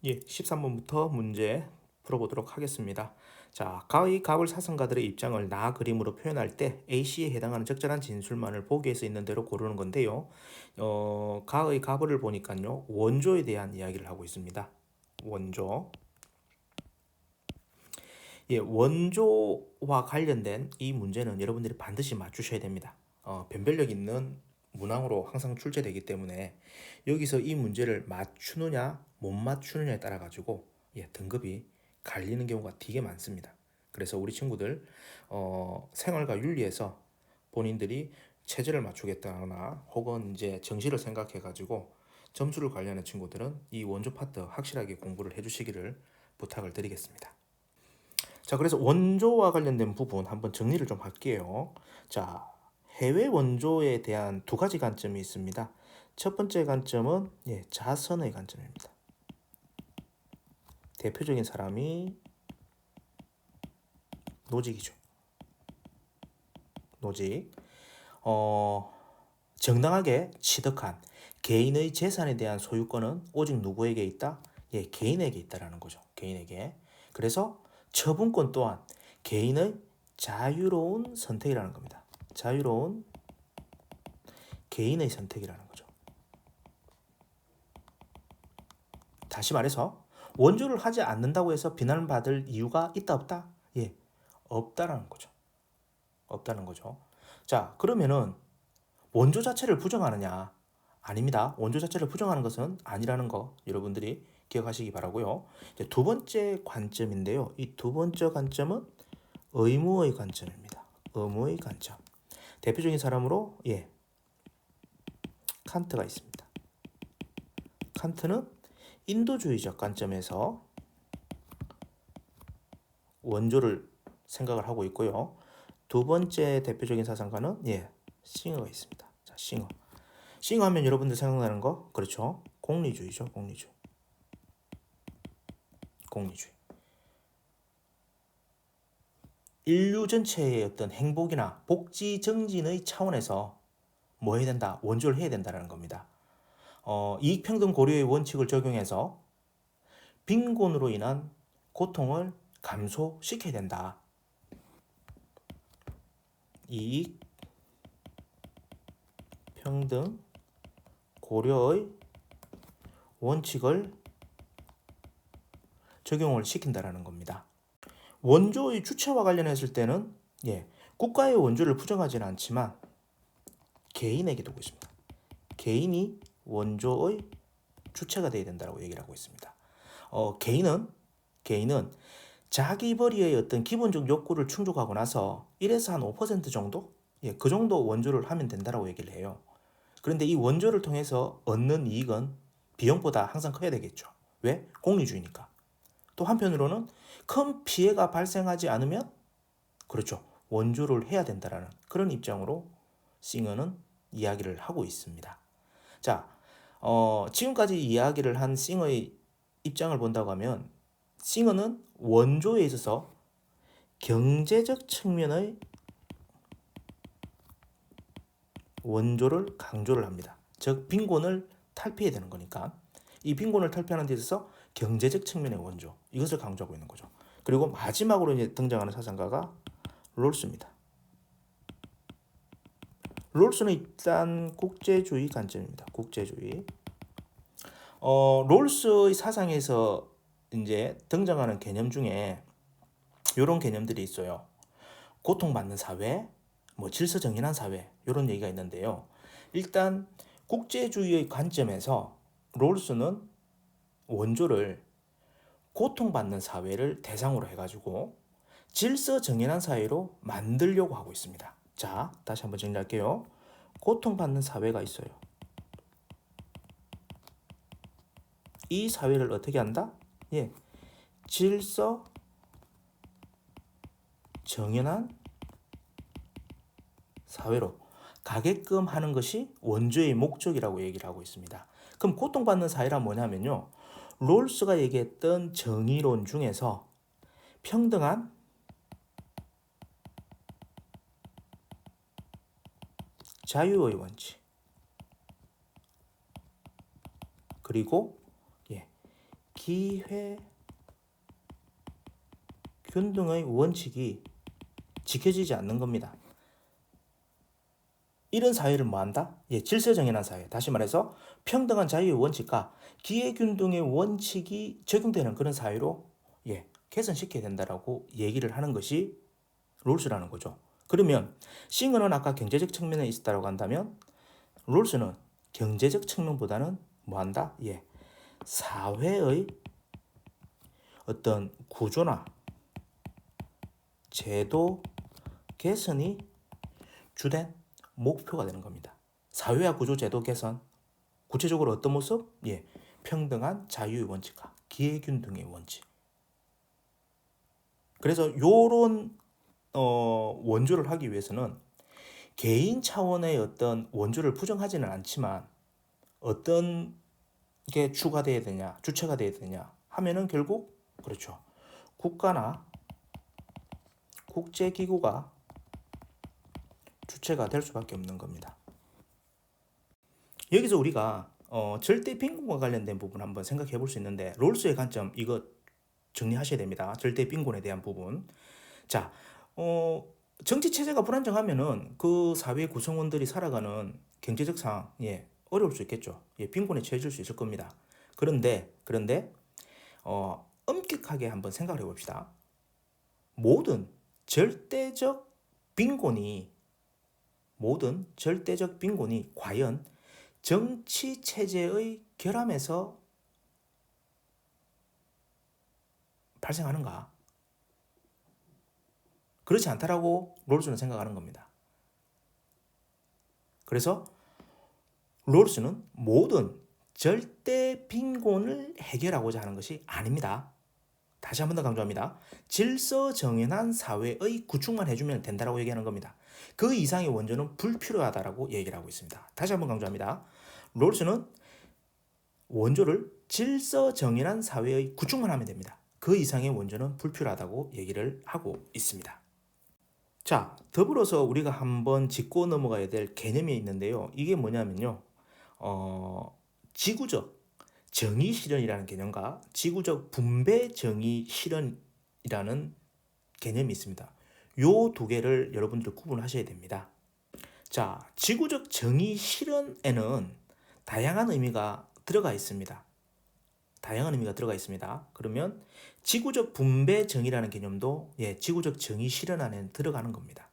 예, 13번부터 문제 풀어보도록 하겠습니다. 자, 가의 갑을 사성가들의 입장을 나 그림으로 표현할 때 A씨에 해당하는 적절한 진술만을 보기에서 있는 대로 고르는 건데요. 가의 갑을 보니까요, 원조에 대한 이야기를 하고 있습니다. 원조. 예, 원조와 관련된 이 문제는 여러분들이 반드시 맞추셔야 됩니다. 변별력 있는 문항으로 항상 출제되기 때문에 여기서 이 문제를 맞추느냐 못 맞추느냐에 따라 가지고 등급이 갈리는 경우가 되게 많습니다. 그래서 우리 친구들 생활과 윤리에서 본인들이 체제를 맞추겠다거나 혹은 이제 정시를 생각해 가지고 점수를 관리하는 친구들은 이 원조 파트 확실하게 공부를 해주시기를 부탁을 드리겠습니다. 자, 그래서 원조와 관련된 부분 한번 정리를 좀 할게요. 자, 해외 원조에 대한 두 가지 관점이 있습니다. 첫 번째 관점은 자선의 관점입니다. 대표적인 사람이 노직이죠. 노직. 정당하게 취득한 개인의 재산에 대한 소유권은 오직 누구에게 있다? 개인에게 있다라는 거죠. 개인에게. 그래서 처분권 또한 개인의 자유로운 선택이라는 겁니다. 자유로운 개인의 선택이라는 거죠. 다시 말해서 원조를 하지 않는다고 해서 비난받을 이유가 있다 없다? 없다라는 거죠. 없다는 거죠. 자, 그러면은 원조 자체를 부정하느냐? 아닙니다. 원조 자체를 부정하는 것은 아니라는 거 여러분들이 기억하시기 바라고요. 이제 두 번째 관점인데요. 이 두 번째 관점은 의무의 관점입니다. 의무의 관점. 대표적인 사람으로 칸트가 있습니다. 칸트는 인도주의적 관점에서 원조를 생각을 하고 있고요. 두 번째 대표적인 사상가는 싱어가 있습니다. 자, 싱어. 싱어 하면 여러분들 생각나는 거 그렇죠? 공리주의죠. 공리주의. 공리주의. 인류 전체의 어떤 행복이나 복지 정진의 차원에서 뭐 해야 된다? 원조를 해야 된다는 겁니다. 이익평등 고려의 원칙을 적용해서 빈곤으로 인한 고통을 감소시켜야 된다. 이익 평등 고려의 원칙을 적용을 시킨다라는 겁니다. 원조의 주체와 관련했을 때는 국가의 원조를 부정하지는 않지만 개인에게 두고 있습니다. 개인이 원조의 주체가 되어야 된다고 얘기를 하고 있습니다. 개인은 자기 벌이의 어떤 기본적 욕구를 충족하고 나서 1에서 한 5% 정도? 그 정도 원조를 하면 된다고 얘기를 해요. 그런데 이 원조를 통해서 얻는 이익은 비용보다 항상 커야 되겠죠. 왜? 공리주의니까. 또 한편으로는 큰 피해가 발생하지 않으면 그렇죠. 원조를 해야 된다라는 그런 입장으로 싱어는 이야기를 하고 있습니다. 자, 지금까지 이야기를 한 싱어의 입장을 본다고 하면 싱어는 원조에 있어서 경제적 측면의 원조를 강조를 합니다. 즉 빈곤을 탈피해야 되는 거니까 이 빈곤을 탈피하는 데 있어서 경제적 측면의 원조 이것을 강조하고 있는 거죠. 그리고 마지막으로 이제 등장하는 사상가가 롤스입니다. 롤스는 일단 국제주의 관점입니다. 국제주의. 롤스의 사상에서 이제 등장하는 개념 중에 이런 개념들이 있어요. 고통받는 사회, 뭐 질서정연한 사회 이런 얘기가 있는데요. 일단 국제주의의 관점에서 롤스는 원조를 고통받는 사회를 대상으로 해가지고 질서정연한 사회로 만들려고 하고 있습니다. 자, 다시 한번 정리할게요. 고통받는 사회가 있어요. 이 사회를 어떻게 한다? 질서 정연한 사회로 가게끔 하는 것이 원조의 목적이라고 얘기를 하고 있습니다. 그럼 고통받는 사회란 뭐냐면요. 롤스가 얘기했던 정의론 중에서 평등한 자유의 원칙 그리고 기회 균등의 원칙이 지켜지지 않는 겁니다. 이런 사회를 뭐한다? 질서정연한 사회. 다시 말해서 평등한 자유의 원칙과 기회균등의 원칙이 적용되는 그런 사회로 개선시켜야 된다라고 얘기를 하는 것이 롤스라는 거죠. 그러면 싱어는 아까 경제적 측면에 있었다고 한다면 롤스는 경제적 측면보다는 뭐한다? 사회의 어떤 구조나 제도 개선이 주된 목표가 되는 겁니다. 사회와 구조 제도 개선, 구체적으로 어떤 모습? 평등한 자유의 원칙과 기회균등의 원칙. 그래서 요런 원조를 하기 위해서는 개인 차원의 어떤 원조를 부정하지는 않지만 어떤 게 주가 돼야 되냐, 주체가 돼야 되냐 하면은 결국 그렇죠. 국가나 국제기구가 주체가 될 수밖에 없는 겁니다. 여기서 우리가 절대 빈곤과 관련된 부분 한번 생각해 볼 수 있는데 롤스의 관점 이거 정리하셔야 됩니다. 절대 빈곤에 대한 부분. 자, 정치 체제가 불안정하면은 그 사회 구성원들이 살아가는 경제적 상황 어려울 수 있겠죠. 빈곤에 처해질 수 있을 겁니다. 그런데 엄격하게 한번 생각을 해봅시다. 모든 절대적 빈곤이 과연 정치 체제의 결함에서 발생하는가? 그렇지 않다라고 롤스는 생각하는 겁니다. 그래서 롤스는 모든 절대 빈곤을 해결하고자 하는 것이 아닙니다. 다시 한 번 더 강조합니다. 질서정연한 사회의 구축만 해주면 된다라고 얘기하는 겁니다. 그 이상의 원조는 불필요하다라고 얘기를 하고 있습니다. 다시 한 번 강조합니다. 롤스는 원조를 질서정연한 사회의 구축만 하면 됩니다. 그 이상의 원조는 불필요하다고 얘기를 하고 있습니다. 자, 더불어서 우리가 한번 짚고 넘어가야 될 개념이 있는데요. 이게 뭐냐면요. 지구적 정의 실현이라는 개념과 지구적 분배 정의 실현이라는 개념이 있습니다. 요 두 개를 여러분들 구분하셔야 됩니다. 자, 지구적 정의 실현에는 다양한 의미가 들어가 있습니다. 그러면 지구적 분배 정의라는 개념도 지구적 정의 실현 안에 들어가는 겁니다.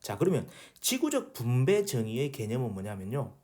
자, 그러면 지구적 분배 정의의 개념은 뭐냐면요.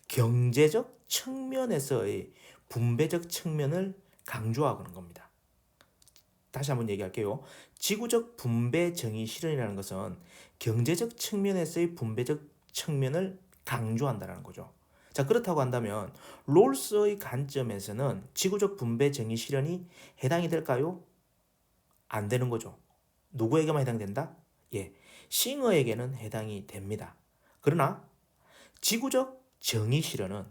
경제적 측면에서의 분배적 측면을 강조하는 겁니다. 다시 한번 얘기할게요. 지구적 분배 정의 실현이라는 것은 경제적 측면에서의 분배적 측면을 강조한다는 거죠. 자, 그렇다고 한다면 롤스의 관점에서는 지구적 분배 정의 실현이 해당이 될까요? 안 되는 거죠. 누구에게만 해당된다? 싱어에게는 해당이 됩니다. 그러나 지구적 정의 실현은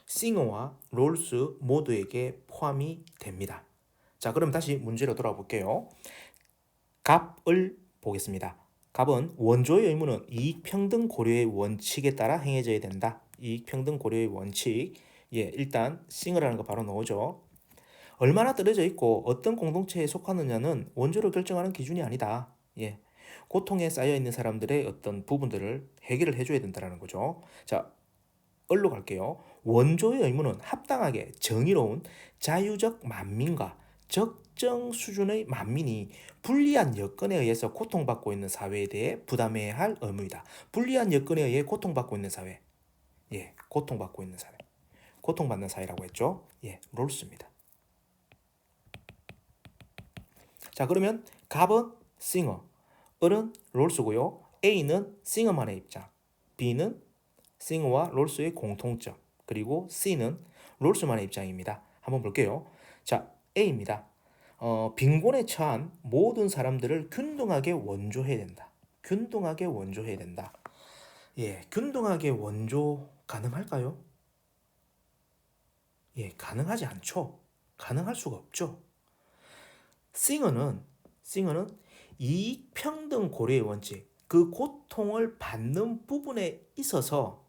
싱어와 롤스 모두에게 포함이 됩니다. 자, 그럼 다시 문제로 돌아볼게요. 갑을 보겠습니다. 갑은 원조의 의무는 이익평등 고려의 원칙에 따라 행해져야 된다. 이익평등 고려의 원칙. 일단 싱어라는 거 바로 나오죠. 얼마나 떨어져 있고 어떤 공동체에 속하느냐는 원조를 결정하는 기준이 아니다. 고통에 쌓여 있는 사람들의 어떤 부분들을 해결을 해줘야 된다는 거죠. 자, 얼로 갈게요. 원조의 의무는 합당하게 정의로운 자유적 만민과 적정 수준의 만민이 불리한 여건에 의해서 고통받고 있는 사회에 대해 부담해야 할 의무이다. 불리한 여건에 의해 고통받고 있는 사회. 고통받는 사회라고 했죠. 롤스입니다. 자, 그러면 갑은 싱어, 을은 롤스고요. A는 싱어만의 입장, B는 싱어와 롤스의 공통점, 그리고 C는 롤스만의 입장입니다. 한번 볼게요. 자, A입니다. 빈곤에 처한 모든 사람들을 균등하게 원조해야 된다. 균등하게 원조 가능할까요? 가능하지 않죠. 가능할 수가 없죠. 싱어는 이익평등 고려의 원칙, 그 고통을 받는 부분에 있어서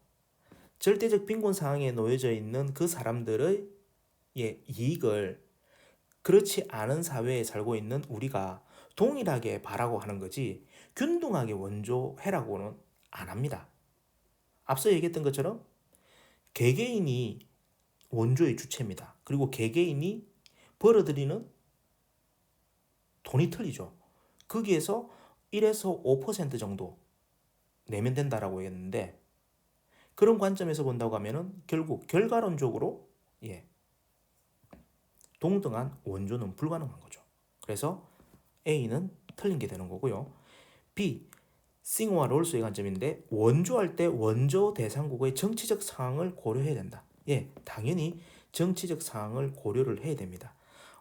절대적 빈곤 상황에 놓여져 있는 그 사람들의 이익을 그렇지 않은 사회에 살고 있는 우리가 동일하게 바라고 하는 거지 균등하게 원조해라고는 안 합니다. 앞서 얘기했던 것처럼 개개인이 원조의 주체입니다. 그리고 개개인이 벌어들이는 돈이 틀리죠. 거기에서 1에서 5% 정도 내면 된다라고 했는데 그런 관점에서 본다고 하면은 결국 결과론적으로 동등한 원조는 불가능한 거죠. 그래서 A는 틀린 게 되는 거고요. B, 싱어와 롤스의 관점인데 원조할 때 원조 대상국의 정치적 상황을 고려해야 된다. 당연히 정치적 상황을 고려를 해야 됩니다.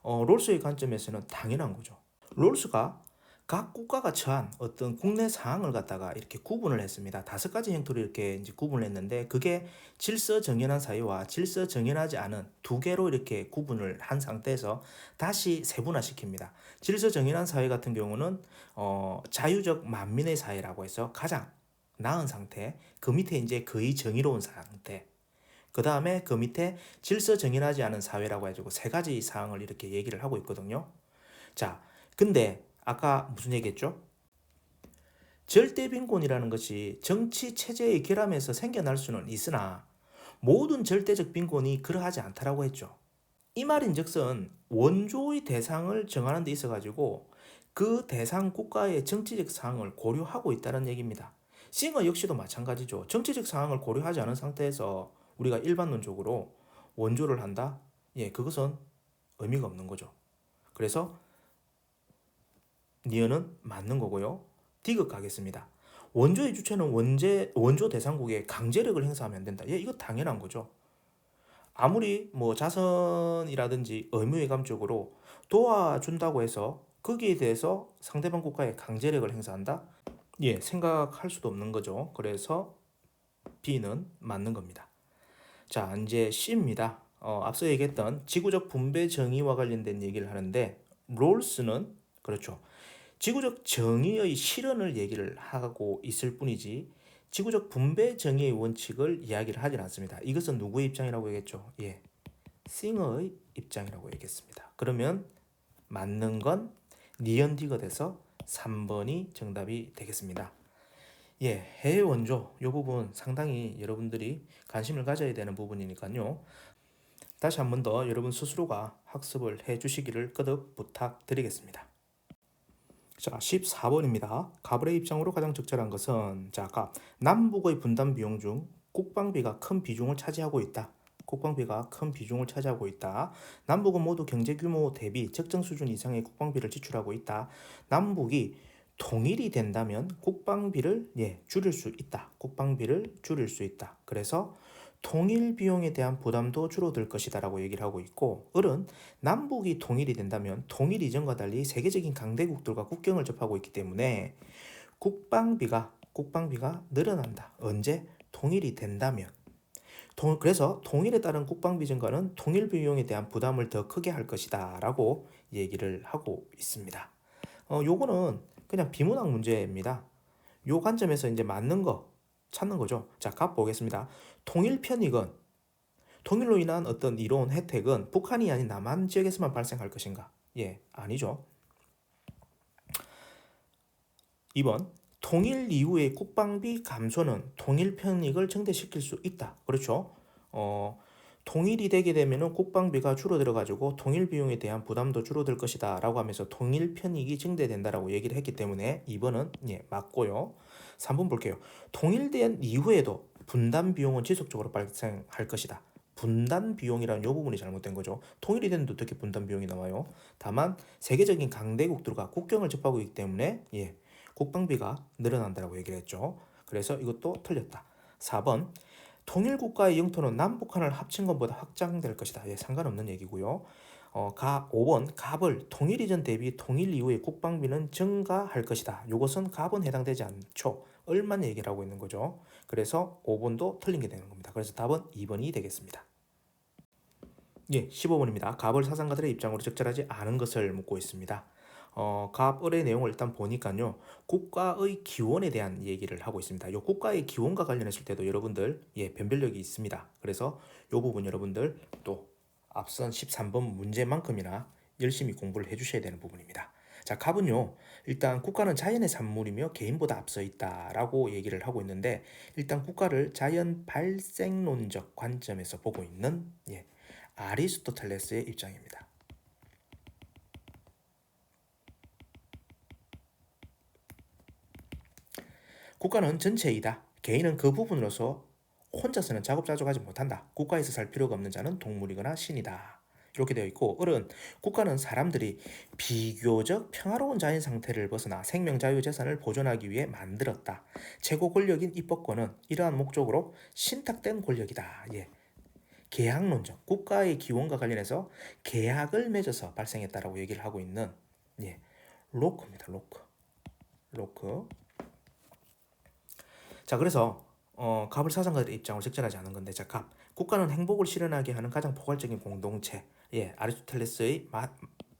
롤스의 관점에서는 당연한 거죠. 롤스가 각 국가가 처한 어떤 국내 상황을 갖다가 이렇게 구분을 했습니다. 5가지 형태로 이렇게 이제 구분을 했는데 그게 질서 정연한 사회와 질서 정연하지 않은 2개로 이렇게 구분을 한 상태에서 다시 세분화시킵니다. 질서 정연한 사회 같은 경우는 자유적 만민의 사회라고 해서 가장 나은 상태, 그 밑에 이제 거의 정의로운 상태, 그 다음에 그 밑에 질서 정연하지 않은 사회라고 해가지고 3가지 사항을 이렇게 얘기를 하고 있거든요. 자, 근데 아까 무슨 얘기했죠? 절대 빈곤이라는 것이 정치 체제의 결함에서 생겨날 수는 있으나 모든 절대적 빈곤이 그러하지 않다라고 했죠. 이 말인즉슨 원조의 대상을 정하는 데 있어가지고 그 대상 국가의 정치적 상황을 고려하고 있다는 얘기입니다. 싱어 역시도 마찬가지죠. 정치적 상황을 고려하지 않은 상태에서 우리가 일반론적으로 원조를 한다? 그것은 의미가 없는 거죠. 그래서 니은은 맞는 거고요. 디귿 가겠습니다. 원조의 주체는 원조 대상국에 강제력을 행사하면 안 된다. 이거 당연한 거죠. 아무리 뭐 자선이라든지 의무회감적으로 도와준다고 해서 거기에 대해서 상대방 국가에 강제력을 행사한다? 생각할 수도 없는 거죠. 그래서 B는 맞는 겁니다. 자, 이제 C입니다. 앞서 얘기했던 지구적 분배 정의와 관련된 얘기를 하는데 롤스는 그렇죠. 지구적 정의의 실현을 얘기를 하고 있을 뿐이지 지구적 분배 정의의 원칙을 이야기를 하진 않습니다. 이것은 누구의 입장이라고 얘기했죠? 싱어의 입장이라고 얘기했습니다. 그러면 맞는 건 니언디가 돼서 3번이 정답이 되겠습니다. 해외 원조 이 부분 상당히 여러분들이 관심을 가져야 되는 부분이니까요. 다시 한 번 더 여러분 스스로가 학습을 해 주시기를 거듭 부탁드리겠습니다. 자, 14번입니다. 가불의 입장으로 가장 적절한 것은 아까 남북의 분담 비용 중 국방비가 큰 비중을 차지하고 있다. 국방비가 큰 비중을 차지하고 있다. 남북은 모두 경제 규모 대비 적정 수준 이상의 국방비를 지출하고 있다. 남북이 통일이 된다면 국방비를 줄일 수 있다. 국방비를 줄일 수 있다. 그래서 통일 비용에 대한 부담도 줄어들 것이다 라고 얘기를 하고 있고, 을은 남북이 통일이 된다면 통일 이전과 달리 세계적인 강대국들과 국경을 접하고 있기 때문에 국방비가 늘어난다. 언제? 통일이 된다면. 그래서 통일에 따른 국방비 증가는 통일 비용에 대한 부담을 더 크게 할 것이다 라고 얘기를 하고 있습니다. 요거는 그냥 비문학 문제입니다. 요 관점에서 이제 맞는 거 찾는 거죠. 자, 갑 보겠습니다. 통일 편익은 통일로 인한 어떤 이로운 혜택은 북한이 아닌 남한 지역에서만 발생할 것인가? 아니죠. 2번 통일 이후의 국방비 감소는 통일 편익을 증대시킬 수 있다. 그렇죠. 통일이 되게 되면 국방비가 줄어들어 가지고 통일 비용에 대한 부담도 줄어들 것이다 라고 하면서 통일 편익이 증대된다라고 얘기를 했기 때문에 2번은 맞고요. 3번 볼게요. 통일된 이후에도 분담 비용은 지속적으로 발생할 것이다. 분담 비용이라는 이 부분이 잘못된 거죠. 통일이 됐는데 어떻게 분담 비용이 나와요? 다만 세계적인 강대국들과 국경을 접하고 있기 때문에 국방비가 늘어난다고 얘기를 했죠. 그래서 이것도 틀렸다. 4번 통일국가의 영토는 남북한을 합친 것보다 확장될 것이다. 상관없는 얘기고요. 5번 갑을 통일 이전 대비 통일 이후의 국방비는 증가할 것이다. 이것은 갑은 해당되지 않죠. 을만 얘기를 하고 있는 거죠. 그래서 5번도 틀린 게 되는 겁니다. 그래서 답은 2번이 되겠습니다. 15번입니다. 갑을 사상가들의 입장으로 적절하지 않은 것을 묻고 있습니다. 갑을의 내용을 일단 보니까요. 국가의 기원에 대한 얘기를 하고 있습니다. 요 국가의 기원과 관련했을 때도 여러분들 변별력이 있습니다. 그래서 요 부분 여러분들 또 앞선 13번 문제만큼이나 열심히 공부를 해주셔야 되는 부분입니다. 자, 갑은요. 일단 국가는 자연의 산물이며 개인보다 앞서 있다라고 얘기를 하고 있는데 일단 국가를 자연 발생론적 관점에서 보고 있는 아리스토텔레스의 입장입니다. 국가는 전체이다. 개인은 그 부분으로서 혼자서는 자급자족하지 못한다. 국가에서 살 필요가 없는 자는 동물이거나 신이다. 이렇게 되어 있고 을은 국가는 사람들이 비교적 평화로운 자연 상태를 벗어나 생명, 자유, 재산을 보존하기 위해 만들었다. 최고 권력인 입법권은 이러한 목적으로 신탁된 권력이다. 계약론적, 국가의 기원과 관련해서 계약을 맺어서 발생했다라고 얘기를 하고 있는 로크입니다. 로크. 자, 그래서 갑을 사상가들의 입장을 적절하지 않은 건데, 자, 갑. 국가는 행복을 실현하게 하는 가장 포괄적인 공동체. 아리스토텔레스의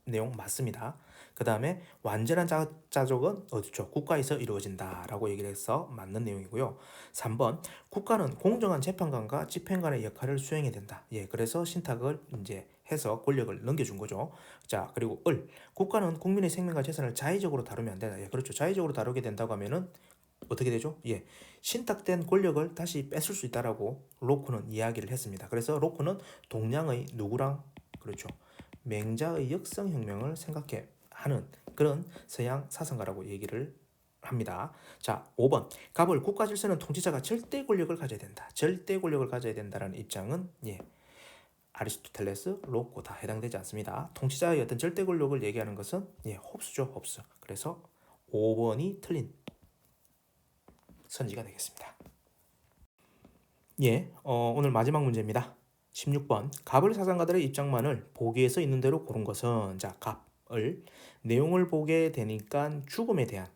내용 맞습니다. 그 다음에 완전한 자족은 어디죠? 국가에서 이루어진다라고 얘기를 해서 맞는 내용이고요. 3번 국가는 공정한 재판관과 집행관의 역할을 수행해야 된다. 그래서 신탁을 이제 해서 권력을 넘겨준 거죠. 자, 그리고 국가는 국민의 생명과 재산을 자의적으로 다루면 안 된다. 그렇죠. 자의적으로 다루게 된다고 하면은 어떻게 되죠? 신탁된 권력을 다시 뺏을 수 있다라고 로크는 이야기를 했습니다. 그래서 로크는 동양의 누구랑 그렇죠. 맹자의 역성혁명을 생각해 하는 그런 서양 사상가라고 얘기를 합니다. 자, 5번. 갑을 국가 질서는 통치자가 절대 권력을 가져야 된다. 절대 권력을 가져야 된다는 입장은 아리스토텔레스, 로크 다 해당되지 않습니다. 통치자의 어떤 절대 권력을 얘기하는 것은 홉스죠, 홉스. 그래서 5번이 틀린 선지가 되겠습니다. 오늘 마지막 문제입니다. 16번. 갑을 사상가들의 입장만을 보기에서 있는 대로 고른 것은 자, 갑을 내용을 보게 되니까 죽음에 대한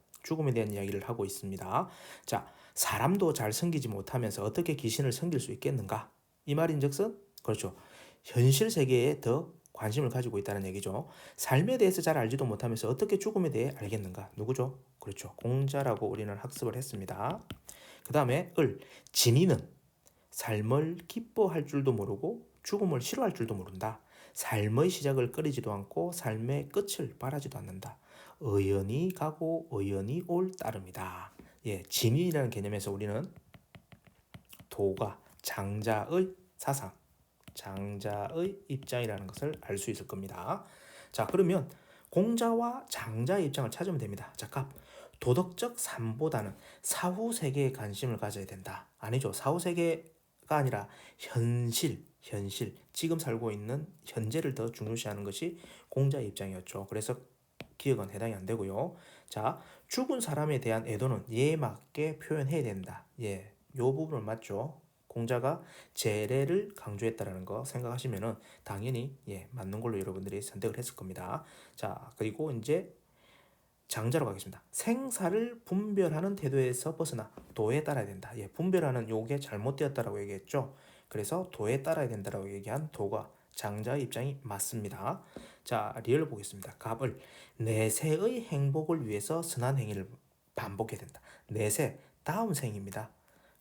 이야기를 하고 있습니다. 자, 사람도 잘 섬기지 못하면서 어떻게 귀신을 섬길 수 있겠는가? 이 말인즉슨 그렇죠. 현실 세계에 더 관심을 가지고 있다는 얘기죠. 삶에 대해서 잘 알지도 못하면서 어떻게 죽음에 대해 알겠는가? 누구죠? 그렇죠. 공자라고 우리는 학습을 했습니다. 그 다음에 진이는 삶을 기뻐할 줄도 모르고 죽음을 싫어할 줄도 모른다. 삶의 시작을 꺼리지도 않고 삶의 끝을 바라지도 않는다. 의연히 가고 의연히 올 따름이다. 진이라는 개념에서 우리는 도가 장자의 사상, 장자의 입장이라는 것을 알 수 있을 겁니다. 자, 그러면 공자와 장자의 입장을 찾으면 됩니다. 자, 도덕적 삶보다는 사후 세계에 관심을 가져야 된다. 아니죠. 사후 세계가 아니라 현실, 지금 살고 있는 현재를 더 중요시하는 것이 공자의 입장이었죠. 그래서 기억은 해당이 안 되고요. 자, 죽은 사람에 대한 애도는 예에 맞게 표현해야 된다. 요 부분은 맞죠. 공자가 재래를 강조했다라는 거 생각하시면은 당연히 맞는 걸로 여러분들이 선택을 했을 겁니다. 자, 그리고 이제 장자로 가겠습니다. 생사를 분별하는 태도에서 벗어나 도에 따라야 된다. 분별하는 요게 잘못되었다라고 얘기했죠. 그래서 도에 따라야 된다라고 얘기한 도가 장자의 입장이 맞습니다. 자, 리얼 보겠습니다. 갑을 내세의 행복을 위해서 선한 행위를 반복해야 된다. 내세 다음 생입니다.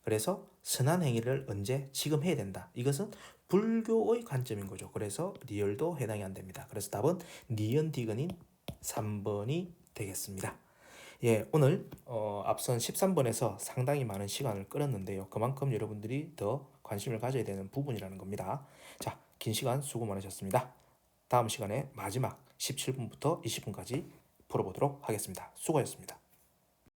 그래서 선한 행위를 언제? 지금 해야 된다. 이것은 불교의 관점인 거죠. 그래서 리얼도 해당이 안 됩니다. 그래서 답은 니은 디귿인 3번이 되겠습니다. 오늘 앞선 13번에서 상당히 많은 시간을 끌었는데요. 그만큼 여러분들이 더 관심을 가져야 되는 부분이라는 겁니다. 자, 긴 시간 수고 많으셨습니다. 다음 시간에 마지막 17분부터 20분까지 풀어보도록 하겠습니다. 수고하셨습니다.